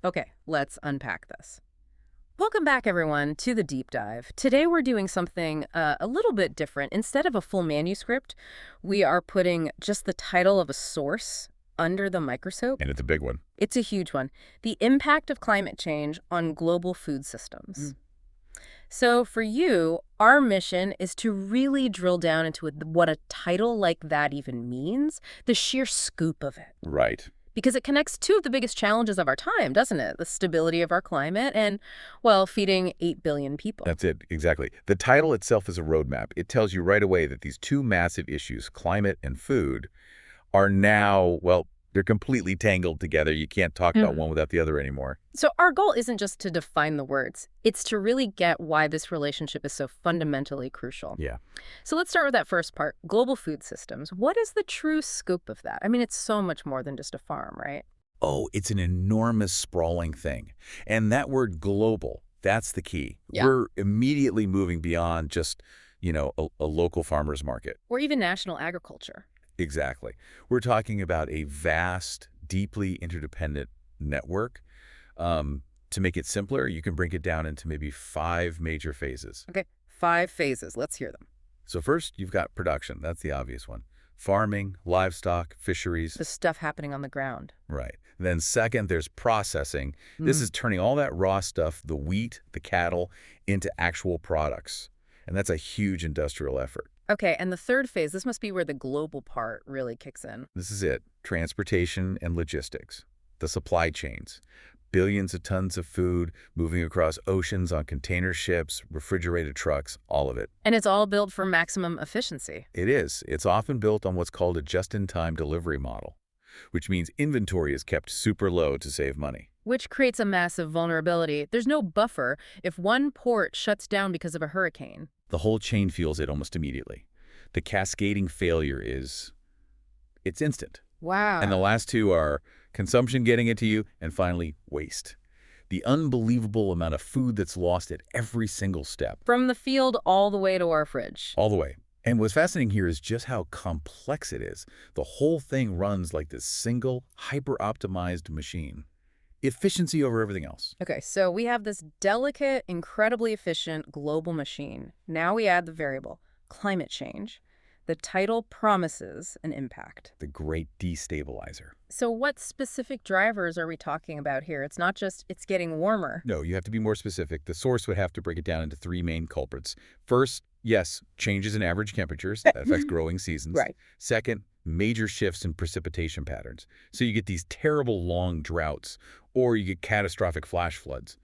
Okay, let's unpack this. Welcome back, everyone, to the deep dive. Today we're doing something a little bit different. Instead of a full manuscript, we are putting just the title of a source under the microscope. And it's a big one. It's a huge one. The impact of climate change on global food systems. So for you, our mission is to really drill down into what a title like that even means, the sheer scoop of it. Right. Because it connects two of the biggest challenges of our time, doesn't it? The stability of our climate and, well, feeding 8 billion people. That's it, exactly. The title itself is a roadmap. It tells you right away that these two massive issues, climate and food, are now, well, they're completely tangled together. You can't talk about one without the other anymore. So our goal isn't just to define the words. It's to really get why this relationship is so fundamentally crucial. Yeah. So let's start with that first part, global food systems. What is the true scope of that? I mean, it's so much more than just a farm, right? Oh, it's an enormous, sprawling thing. And that word global, that's the key. Yeah. We're immediately moving beyond just, a local farmer's market. Or even national agriculture. Exactly. We're talking about a vast, deeply interdependent network. To make it simpler, you can break it down into maybe 5 major phases. Okay, 5 phases. Let's hear them. So first, you've got production. That's the obvious one. Farming, livestock, fisheries. The stuff happening on the ground. Right. Then second, there's processing. This is turning all that raw stuff, the wheat, the cattle, into actual products. And that's a huge industrial effort. Okay, and the third phase, this must be where the global part really kicks in. This is it. Transportation and logistics. The supply chains. Billions of tons of food moving across oceans on container ships, refrigerated trucks, all of it. And it's all built for maximum efficiency. It is. It's often built on what's called a just-in-time delivery model, which means inventory is kept super low to save money. Which creates a massive vulnerability. There's no buffer if one port shuts down because of a hurricane. The whole chain feels it almost immediately. The cascading failure it's instant. Wow. And the last two are consumption getting it to you, and finally, waste. The unbelievable amount of food that's lost at every single step. From the field all the way to our fridge. All the way. And what's fascinating here is just how complex it is. The whole thing runs like this single, hyper-optimized machine. Efficiency over everything else. Okay, so we have this delicate, incredibly efficient global machine. Now we add the variable, climate change. The title promises an impact. The great destabilizer. So what specific drivers are we talking about here? It's not just it's getting warmer. No, you have to be more specific. The source would have to break it down into 3 main culprits. First, yes, changes in average temperatures. That affects growing seasons. Right. Second, major shifts in precipitation patterns. So you get these terrible long droughts, or you get catastrophic flash floods.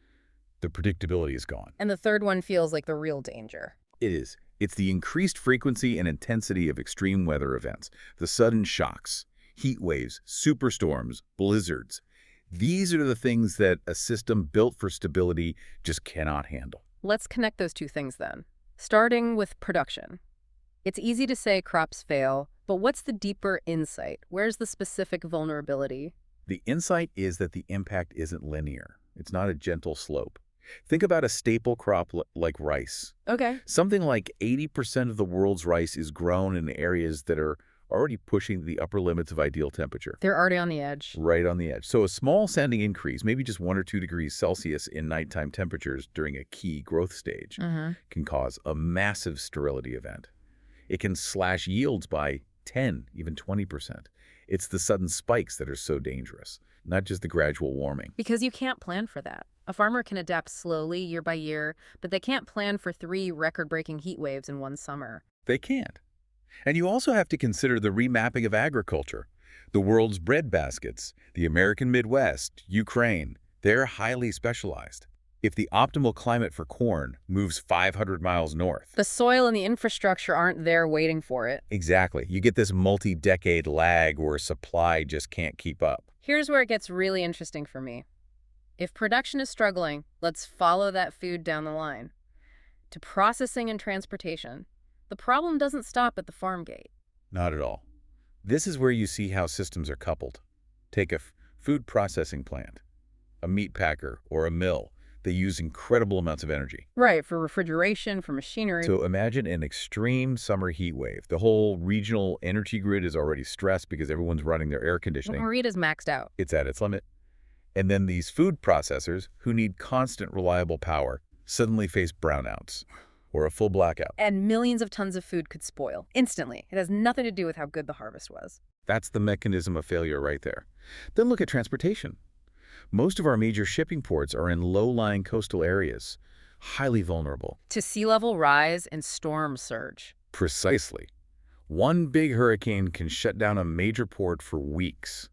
The predictability is gone. And the third one feels like the real danger. It is. It's the increased frequency and intensity of extreme weather events, the sudden shocks, heat waves, superstorms, blizzards. These are the things that a system built for stability just cannot handle. Let's connect those two things then. Starting with production. It's easy to say crops fail, but what's the deeper insight? Where's the specific vulnerability? The insight is that the impact isn't linear. It's not a gentle slope. Think about a staple crop like rice. Okay. Something like 80% of the world's rice is grown in areas that are already pushing the upper limits of ideal temperature. They're already on the edge. Right on the edge. So a small standing increase, maybe just 1 or 2 degrees Celsius in nighttime temperatures during a key growth stage, can cause a massive sterility event. It can slash yields by 10, even 20%. It's the sudden spikes that are so dangerous, not just the gradual warming. Because you can't plan for that. A farmer can adapt slowly year by year, but they can't plan for 3 record-breaking heat waves in one summer. They can't. And you also have to consider the remapping of agriculture. The world's bread baskets, the American Midwest, Ukraine, they're highly specialized. If the optimal climate for corn moves 500 miles north. The soil and the infrastructure aren't there waiting for it. Exactly. You get this multi-decade lag where supply just can't keep up. Here's where it gets really interesting for me. If production is struggling, let's follow that food down the line to processing and transportation. The problem doesn't stop at the farm gate. Not at all. This is where you see how systems are coupled. Take a food processing plant, a meat packer, or a mill. They use incredible amounts of energy. Right, for refrigeration, for machinery. So imagine an extreme summer heat wave. The whole regional energy grid is already stressed because everyone's running their air conditioning. Marita's maxed out. It's at its limit. And then these food processors, who need constant reliable power, suddenly face brownouts or a full blackout. And millions of tons of food could spoil instantly. It has nothing to do with how good the harvest was. That's the mechanism of failure right there. Then look at transportation. Most of our major shipping ports are in low-lying coastal areas, highly vulnerable. To sea level rise and storm surge. Precisely. One big hurricane can shut down a major port for weeks.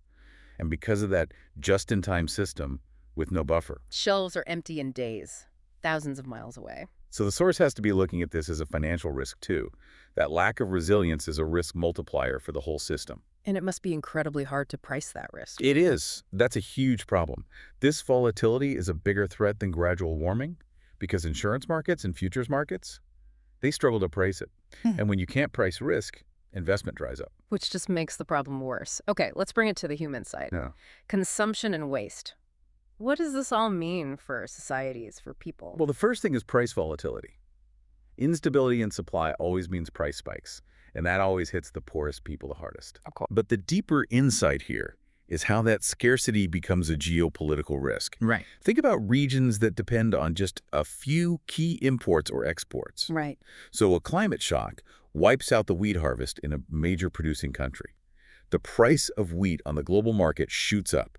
And because of that just-in-time system with no buffer. Shelves are empty in days, thousands of miles away. So the source has to be looking at this as a financial risk too. That lack of resilience is a risk multiplier for the whole system. And it must be incredibly hard to price that risk. It is. That's a huge problem. This volatility is a bigger threat than gradual warming because insurance markets and futures markets, they struggle to price it. And when you can't price risk, investment dries up. Which just makes the problem worse. Okay, let's bring it to the human side. Yeah. Consumption and waste. What does this all mean for societies, for people? Well, the first thing is price volatility. Instability in supply always means price spikes, and that always hits the poorest people the hardest. Of course. But the deeper insight here is how that scarcity becomes a geopolitical risk. Right. Think about regions that depend on just a few key imports or exports. Right. So a climate shock wipes out the wheat harvest in a major producing country. The price of wheat on the global market shoots up,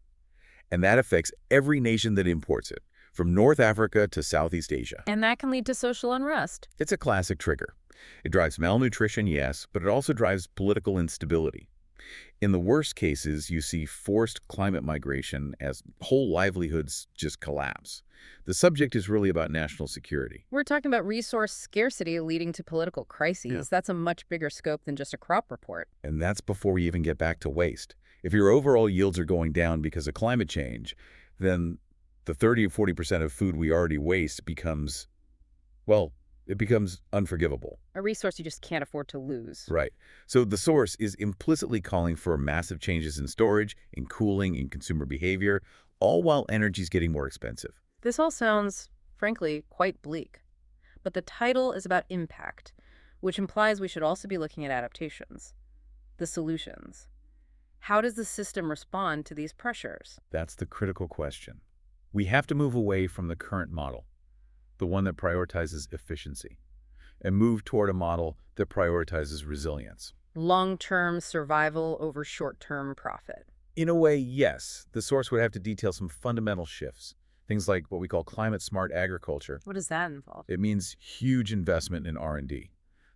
and that affects every nation that imports it, from North Africa to Southeast Asia. And that can lead to social unrest. It's a classic trigger. It drives malnutrition, yes, but it also drives political instability. In the worst cases, you see forced climate migration as whole livelihoods just collapse. The subject is really about national security. We're talking about resource scarcity leading to political crises. Yeah. That's a much bigger scope than just a crop report. And that's before we even get back to waste. If your overall yields are going down because of climate change, then the 30 or 40% of food we already waste becomes, well, it becomes unforgivable. A resource you just can't afford to lose. Right. So the source is implicitly calling for massive changes in storage, in cooling, in consumer behavior, all while energy is getting more expensive. This all sounds, frankly, quite bleak. But the title is about impact, which implies we should also be looking at adaptations, the solutions. How does the system respond to these pressures? That's the critical question. We have to move away from the current model, the one that prioritizes efficiency, and move toward a model that prioritizes resilience. Long-term survival over short-term profit. In a way, yes. The source would have to detail some fundamental shifts, things like what we call climate-smart agriculture. What does that involve? It means huge investment in R&D,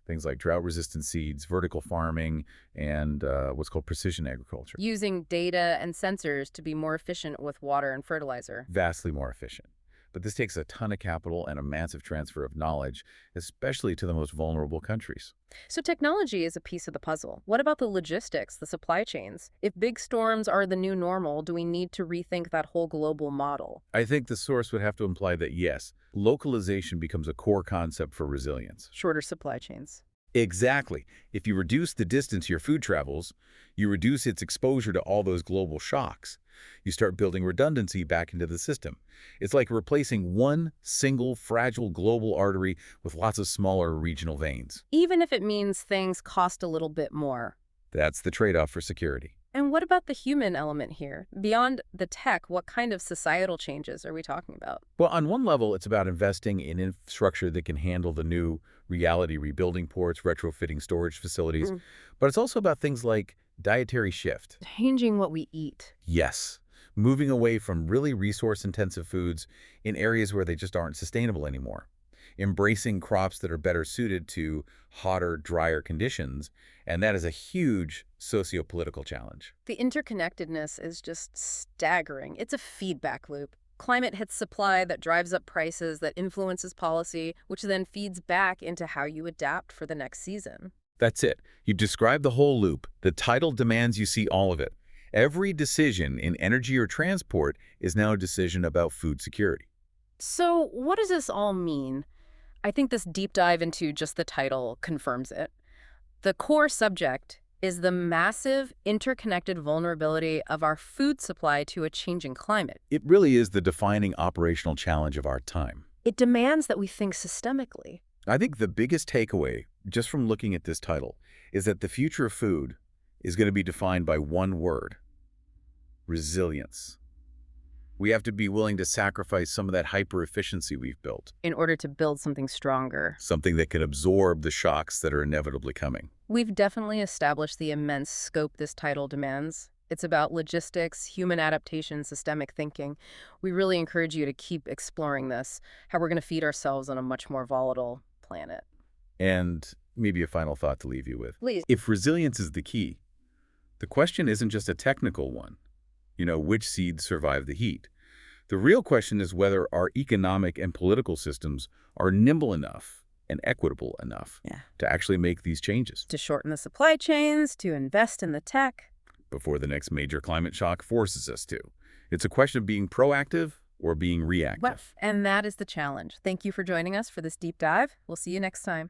things like drought-resistant seeds, vertical farming, and what's called precision agriculture. Using data and sensors to be more efficient with water and fertilizer. Vastly more efficient. But this takes a ton of capital and a massive transfer of knowledge, especially to the most vulnerable countries. So technology is a piece of the puzzle. What about the logistics, the supply chains? If big storms are the new normal, do we need to rethink that whole global model? I think the source would have to imply that, yes, localization becomes a core concept for resilience. Shorter supply chains. Exactly. If you reduce the distance your food travels, you reduce its exposure to all those global shocks. You start building redundancy back into the system. It's like replacing one single fragile global artery with lots of smaller regional veins. Even if it means things cost a little bit more. That's the trade-off for security. And what about the human element here? Beyond the tech, what kind of societal changes are we talking about? Well, on one level, it's about investing in infrastructure that can handle the new reality, rebuilding ports, retrofitting storage facilities. But it's also about things like dietary shift. Changing what we eat. Yes, moving away from really resource-intensive foods in areas where they just aren't sustainable anymore. Embracing crops that are better suited to hotter, drier conditions, and that is a huge socio-political challenge. The interconnectedness is just staggering. It's a feedback loop. Climate hits supply that drives up prices, that influences policy, which then feeds back into how you adapt for the next season. That's it. You describe the whole loop. The title demands you see all of it. Every decision in energy or transport is now a decision about food security. So what does this all mean? I think this deep dive into just the title confirms it. The core subject is the massive interconnected vulnerability of our food supply to a changing climate. It really is the defining operational challenge of our time. It demands that we think systemically. I think the biggest takeaway, just from looking at this title, is that the future of food is going to be defined by one word: resilience. We have to be willing to sacrifice some of that hyper-efficiency we've built, in order to build something stronger. something that can absorb the shocks that are inevitably coming. We've definitely established the immense scope this title demands. It's about logistics, human adaptation, systemic thinking. We really encourage you to keep exploring this, how we're going to feed ourselves on a much more volatile planet. And maybe a final thought to leave you with. Please. If resilience is the key, the question isn't just a technical one. Which seeds survive the heat? The real question is whether our economic and political systems are nimble enough and equitable enough to actually make these changes To shorten the supply chains, to invest in the tech. before the next major climate shock forces us to. It's a question of being proactive or being reactive. And that is the challenge. Thank you for joining us for this deep dive. We'll see you next time.